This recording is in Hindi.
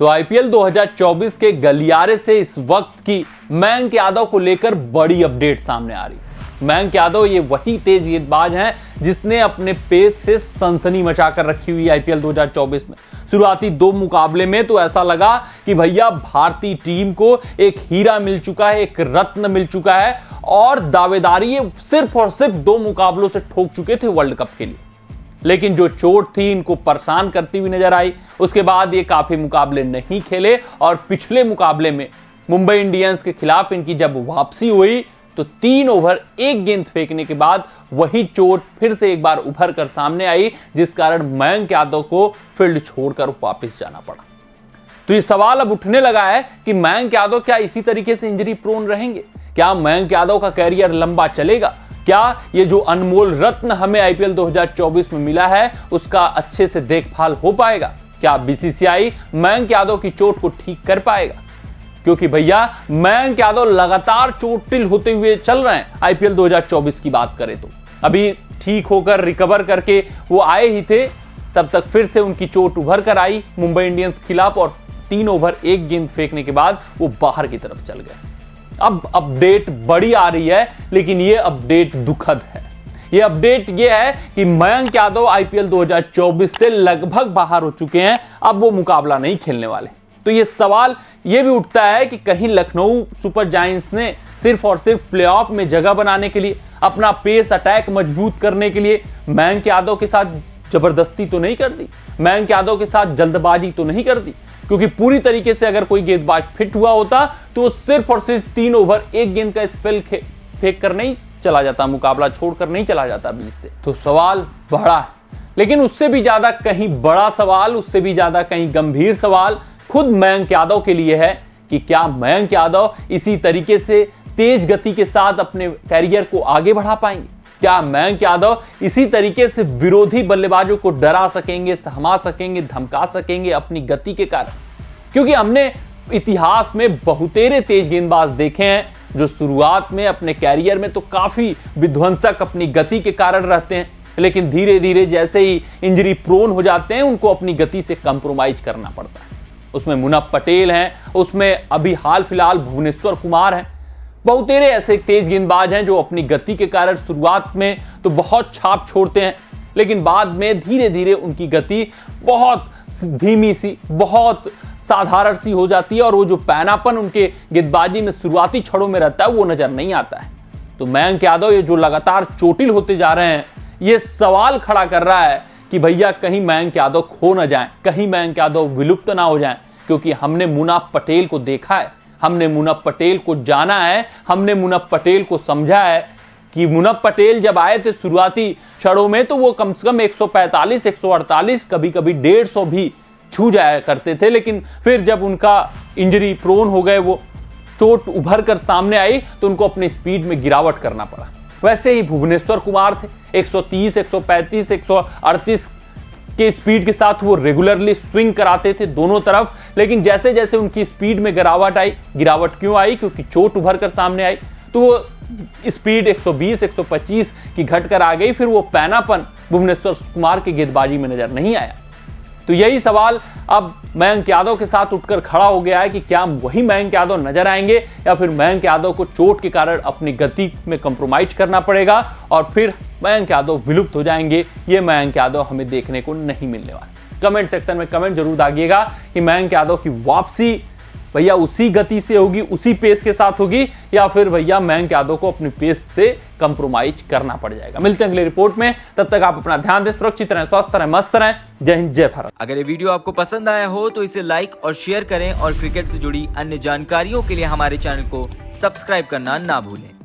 तो आईपीएल 2024 के गलियारे से इस वक्त की मयंक यादव को लेकर बड़ी अपडेट सामने आ रही है। मयंक यादव ये वही तेज गेंदबाज हैं जिसने अपने पेस से सनसनी मचाकर रखी हुई आईपीएल 2024 में। शुरुआती 2 मुकाबले में तो ऐसा लगा कि भैया भारतीय टीम को एक हीरा मिल चुका है, एक रत्न मिल चुका है और दावेदारी सिर्फ और सिर्फ 2 मुकाबलों से ठोक चुके थे वर्ल्ड कप के लिए। लेकिन जो चोट थी इनको परेशान करती हुई नजर आई। उसके बाद ये काफी मुकाबले नहीं खेले और पिछले मुकाबले में मुंबई इंडियंस के खिलाफ इनकी जब वापसी हुई तो 3 ओवर 1 गेंद फेंकने के बाद वही चोट फिर से एक बार उभर कर सामने आई, जिस कारण मयंक यादव को फील्ड छोड़कर वापस जाना पड़ा। तो ये सवाल अब उठने लगा है कि मयंक यादव क्या इसी तरीके से इंजरी प्रोन रहेंगे? क्या मयंक यादव का कैरियर लंबा चलेगा? क्या ये जो अनमोल रत्न हमें आईपीएल 2024 में मिला है उसका अच्छे से देखभाल हो पाएगा? क्या बीसीसीआई मयंक यादव की चोट को ठीक कर पाएगा? क्योंकि भैया मयंक यादव लगातार चोटिल होते हुए चल रहे हैं। आईपीएल 2024 की बात करें तो अभी ठीक होकर रिकवर करके वो आए ही थे, तब तक फिर से उनकी चोट उभर कर आई मुंबई इंडियंस के खिलाफ और 3 ओवर 1 गेंद फेंकने के बाद वो बाहर की तरफ चल गए। अब अपडेट बड़ी आ रही है, लेकिन ये अपडेट दुखद है। ये अपडेट ये है कि मयंक यादव आईपीएल 2024 से लगभग बाहर हो चुके हैं। अब वो मुकाबला नहीं खेलने वाले। तो ये सवाल ये भी उठता है कि कहीं लखनऊ सुपर जायंट्स ने सिर्फ और सिर्फ प्लेऑफ में जगह बनाने के लिए, अपना पेस अटैक मजबूत करने के लिए मयंक यादव के साथ जबरदस्ती तो नहीं कर दी, मयंक यादव के साथ जल्दबाजी तो नहीं कर दी? क्योंकि पूरी तरीके से अगर कोई गेंदबाज फिट हुआ होता तो सिर्फ और सिर्फ 3 ओवर 1 गेंद का स्पेल फेंक कर नहीं चला जाता, मुकाबला छोड़कर नहीं चला जाता बीच से। तो सवाल बड़ा है, लेकिन उससे भी ज्यादा कहीं बड़ा सवाल, उससे भी ज्यादा कहीं गंभीर सवाल खुद मयंक यादव के लिए है कि क्या मयंक यादव इसी तरीके से तेज गति के साथ अपने कैरियर को आगे बढ़ा पाएंगे? क्या मयंक यादव इसी तरीके से विरोधी बल्लेबाजों को डरा सकेंगे, सहमा सकेंगे, धमका सकेंगे अपनी गति के कारण? क्योंकि हमने इतिहास में बहुतेरे तेज गेंदबाज देखे हैं जो शुरुआत में अपने कैरियर में तो काफी विध्वंसक अपनी गति के कारण रहते हैं, लेकिन धीरे धीरे जैसे ही इंजरी प्रोन हो जाते हैं उनको अपनी गति से कंप्रोमाइज करना पड़ता है। उसमें मुनप पटेल हैं, उसमें अभी हाल फिलहाल भुवनेश्वर कुमार हैं। बहुतेरे ऐसे तेज गेंदबाज हैं जो अपनी गति के कारण शुरुआत में तो बहुत छाप छोड़ते हैं, लेकिन बाद में धीरे धीरे उनकी गति बहुत धीमी सी, बहुत साधारण सी हो जाती है और वो जो पैनापन उनके गेंदबाजी में शुरुआती छड़ों में रहता है वो नजर नहीं आता है। तो मयंक यादव ये जो लगातार चोटिल होते जा रहे हैं, ये सवाल खड़ा कर रहा है कि भैया कहीं मयंक यादव खो ना जाएं, कहीं मयंक यादव विलुप्त ना हो जाएं। क्योंकि हमने मुनप पटेल को देखा है, हमने मुनप पटेल को जाना है, हमने मुनप पटेल को समझा है कि मुनप पटेल जब आए थे शुरुआती क्षणों में तो वो कम से कम 145, 148, कभी कभी 150 भी छू जाया करते थे, लेकिन फिर जब उनका इंजरी प्रोन हो गए, वो चोट उभर कर सामने आई तो उनको अपनी स्पीड में गिरावट करना पड़ा। वैसे ही भुवनेश्वर कुमार थे, 130, 135, 138 के स्पीड के साथ वो रेगुलरली स्विंग कराते थे दोनों तरफ, लेकिन जैसे जैसे उनकी स्पीड में गिरावट आई, गिरावट क्यों आई? क्योंकि चोट उभर कर सामने आई, तो वो स्पीड 120, 125 की घटकर आ गई। फिर वो पैनापन भुवनेश्वर कुमार की गेंदबाजी में नजर नहीं आया। तो यही सवाल अब मयंक यादव के साथ उठकर खड़ा हो गया है कि क्या वही मयंक यादव नजर आएंगे या फिर मयंक यादव को चोट के कारण अपनी गति में कंप्रोमाइज करना पड़ेगा और फिर मयंक यादव विलुप्त हो जाएंगे। ये मयंक यादव हमें देखने को नहीं मिलने वाला। कमेंट सेक्शन में कमेंट जरूर दागिएगा कि मयंक यादव की वापसी भैया उसी गति से होगी, उसी पेस के साथ होगी, या फिर भैया मयंक यादव को अपनी पेस से कंप्रोमाइज करना पड़ जाएगा। मिलते हैं अगले रिपोर्ट में, तब तक आप अपना ध्यान दें, सुरक्षित रहें, स्वस्थ रहें, मस्त रहें। जय हिंद, जय भारत। अगर ये वीडियो आपको पसंद आया हो तो इसे लाइक और शेयर करें और क्रिकेट से जुड़ी अन्य जानकारियों के लिए हमारे चैनल को सब्सक्राइब करना ना भूलें।